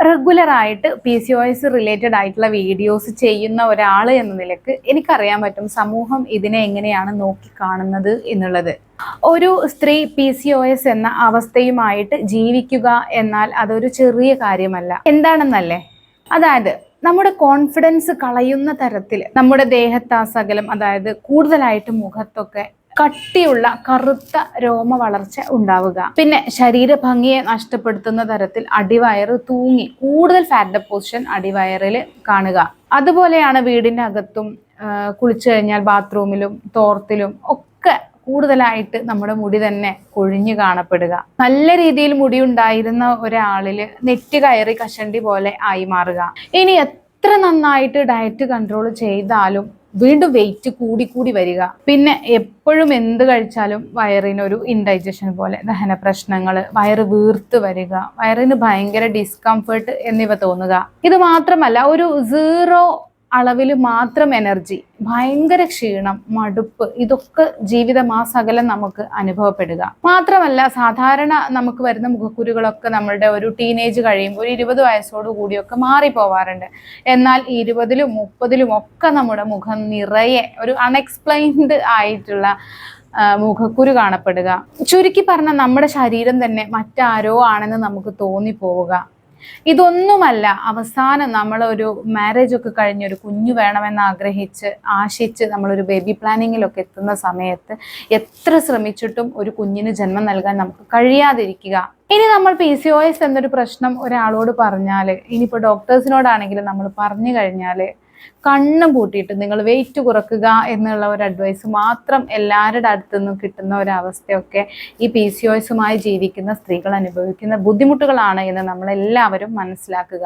റെഗുലറായിട്ട് PCOS related ആയിട്ടുള്ള videos ചെയ്യുന്ന ഒരാൾ എന്ന നിലക്ക് എനിക്കറിയാൻ പറ്റും സമൂഹം ഇതിനെ എങ്ങനെയാണ് നോക്കിക്കാണുന്നത് എന്നുള്ളത്. ഒരു സ്ത്രീ PCOS എന്ന അവസ്ഥയുമായിട്ട് ജീവിക്കുക എന്നാൽ അതൊരു ചെറിയ കാര്യമല്ല. എന്താണെന്നല്ലേ? അതായത് നമ്മുടെ കോൺഫിഡൻസ് കളയുന്ന തരത്തിൽ നമ്മുടെ ദേഹത്താസകലം, അതായത് കൂടുതലായിട്ട് മുഖത്തൊക്കെ കട്ടിയുള്ള കറുത്ത രോമ വളർച്ച ഉണ്ടാവുക, പിന്നെ ശരീരഭംഗിയെ നഷ്ടപ്പെടുത്തുന്ന തരത്തിൽ അടിവയറ് തൂങ്ങി കൂടുതൽ ഫാറ്റ് ഡെപ്പോസിഷൻ അടിവയറിൽ കാണുക. അതുപോലെയാണ് വീടിൻ്റെ അകത്തും കുളിച്ചു കഴിഞ്ഞാൽ ബാത്റൂമിലും തോർത്തിലും ഒക്കെ കൂടുതലായിട്ട് നമ്മുടെ മുടി തന്നെ കൊഴിഞ്ഞു കാണപ്പെടുക. നല്ല രീതിയിൽ മുടി ഉണ്ടായിരുന്ന ഒരാളിൽ നെറ്റ് കയറി കഷണ്ടി പോലെ ആയി മാറുക. ഇനി എത്ര നന്നായിട്ട് ഡയറ്റ് കൺട്രോൾ ചെയ്താലും വീണ്ടും വെയിറ്റ് കൂടി വരിക. പിന്നെ എപ്പോഴും എന്ത് കഴിച്ചാലും വയറിനൊരു ഇൻഡൈജഷൻ പോലെ ദഹന പ്രശ്നങ്ങൾ, വയറ് വീർത്ത് വരിക, വയറിന് ഭയങ്കര ഡിസ്കംഫർട്ട് എന്നിവ തോന്നുക. ഇത് മാത്രമല്ല, ഒരു സീറോ അളവിൽ മാത്രം എനർജി, ഭയങ്കര ക്ഷീണം, മടുപ്പ്, ഇതൊക്കെ ജീവിതമാസകലം നമുക്ക് അനുഭവപ്പെടുക. മാത്രമല്ല, സാധാരണ നമുക്ക് വരുന്ന മുഖക്കുരുകളൊക്കെ നമ്മളുടെ ഒരു ടീനേജ് കഴിയുമ്പോൾ ഒരു 20 വയസ്സോടു കൂടിയൊക്കെ മാറിപ്പോവാറുണ്ട്. എന്നാൽ 20-ലും 30-ലും ഒക്കെ നമ്മുടെ മുഖം നിറയെ ഒരു അൺഎക്സ്പ്ലെയിൻഡ് ആയിട്ടുള്ള മുഖക്കുരു കാണപ്പെടുക. ചുരുക്കി പറഞ്ഞാൽ നമ്മുടെ ശരീരം തന്നെ മറ്റാരോ ആണെന്ന് നമുക്ക് തോന്നിപ്പോവുക. ഇതൊന്നുമല്ല, അവസാനം നമ്മളൊരു മാരേജ് ഒക്കെ കഴിഞ്ഞ് ഒരു കുഞ്ഞു വേണമെന്ന് ആശിച്ച് നമ്മളൊരു ബേബി പ്ലാനിങ്ങിലൊക്കെ എത്തുന്ന സമയത്ത് എത്ര ശ്രമിച്ചിട്ടും ഒരു കുഞ്ഞിന് ജന്മം നൽകാൻ നമുക്ക് കഴിയാതിരിക്കുക. ഇനി നമ്മൾ PCOS എന്നൊരു പ്രശ്നം ഒരാളോട് പറഞ്ഞാൽ, ഇനിയിപ്പോൾ ഡോക്ടേഴ്സിനോടാണെങ്കിലും നമ്മൾ പറഞ്ഞു കഴിഞ്ഞാൽ കണ്ണും പൂട്ടിയിട്ട് നിങ്ങൾ വെയിറ്റ് കുറക്കുക എന്നുള്ള ഒരു അഡ്വൈസ് മാത്രം എല്ലാവരുടെ അടുത്തുനിന്നും കിട്ടുന്ന ഒരവസ്ഥയൊക്കെ ഈ PCOSുമായി ജീവിക്കുന്ന സ്ത്രീകൾ അനുഭവിക്കുന്ന ബുദ്ധിമുട്ടുകളാണ് എന്ന് നമ്മളെല്ലാവരും മനസ്സിലാക്കുക.